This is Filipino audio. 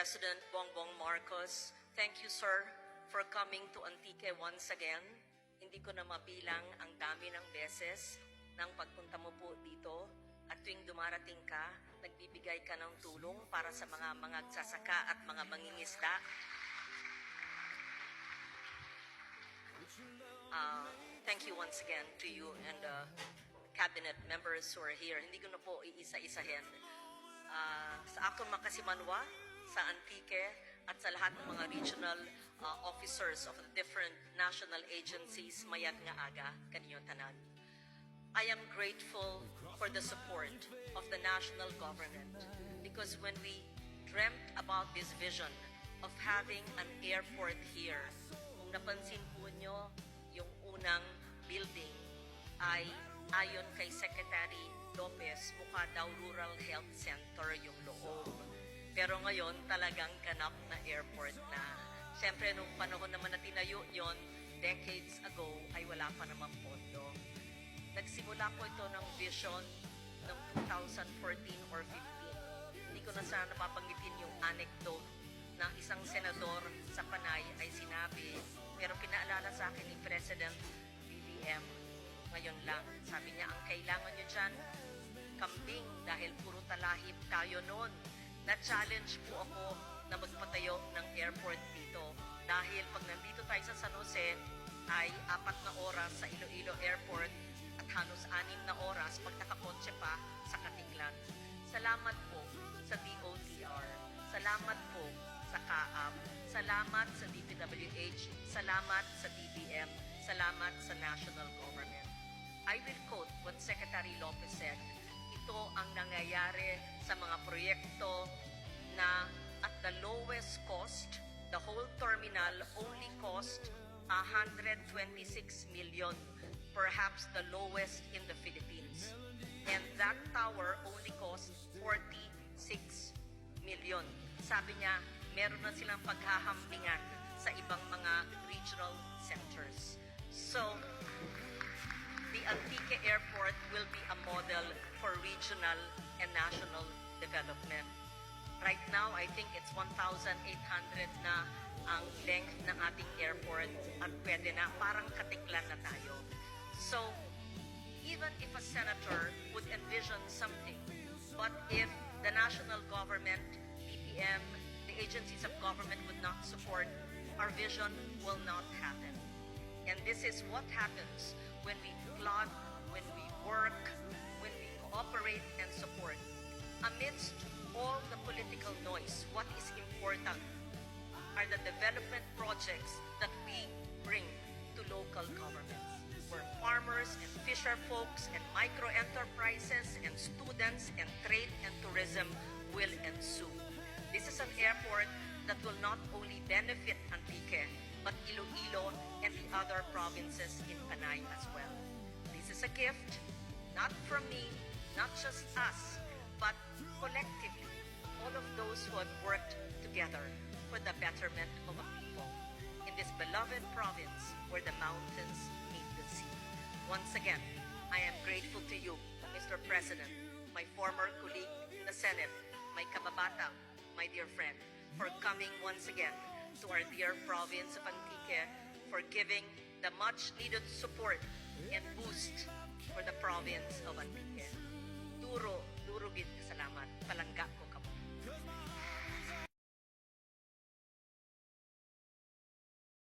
President Bongbong Marcos. Thank you, sir, for coming to Antique once again. Hindi ko na mabilang ang dami ng beses ng pagpunta mo po dito. At tuwing dumarating ka, nagbibigay ka ng tulong para sa mga magsasaka at mga mangingisda. Thank you once again to you and cabinet members who are here. Hindi ko na po iisa-isahin. Sa akong makasimanwa, sa Antique, at sa lahat ng mga regional officers of the different national agencies, mayat nga aga, kanyo tanan. I am grateful for the support of the national government because when we dreamt about this vision of having an airport here, kung napansin po nyo, yung unang building ay ayon kay Secretary Lopez, mukha daw Rural Health Center yung loob. Pero ngayon talagang ganap na airport na. Siyempre, nung panahon naman na tinayo yon decades ago, ay wala pa namang pondo. Nagsimula po ito ng vision ng 2014 or 15. Hindi ko na sana napapanggitin yung anecdote na isang senador sa Panay ay sinabi, pero pinaalala sa akin ni President BBM ngayon lang. Sabi niya, ang kailangan nyo dyan, kambing, dahil puro talahib tayo noon. Na-challenge po ako na magpatayo ng airport dito. Dahil pag nandito tayo sa San Jose, ay 4 na oras sa Iloilo Airport at halos 6 na oras pag nakakotse pa sa Katiklan. Salamat po sa DOTR. Salamat po sa CAAP. Salamat sa DPWH. Salamat sa DBM. Salamat sa national government. I will quote what Secretary Lopez said. Ito ang nangyayari sa mga proyekto na at the lowest cost, the whole terminal only cost 126 million, perhaps the lowest in the Philippines. And that tower only cost 46 million. Sabi niya, meron na silang paghahambingan sa ibang mga regional centers. So, the Antique Airport will be a model for regional and national development. Right now, I think it's 1,800 na ang length ng ating airport at pwede na, parang Katiklan na tayo. So, even if a senator would envision something, but if the national government, DPM, the agencies of government would not support, our vision will not happen. And this is what happens when we plot, when we work, when we cooperate and support. Amidst all the political noise, what is important are the development projects that we bring to local governments, where farmers and fisher folks and micro-enterprises and students and trade and tourism will ensue. This is an airport that will not only benefit Antique, but Iloilo and the other provinces in Panay as well. This is a gift, not from me, not just us, but collectively, all of those who have worked together for the betterment of a people in this beloved province where the mountains meet the sea. Once again, I am grateful to you, Mr. President, my former colleague in the Senate, my kababata, my dear friend, for coming once again to our dear province of Antique, for giving the much-needed support and boost for the province of Antique. Duro gid salamat, palangga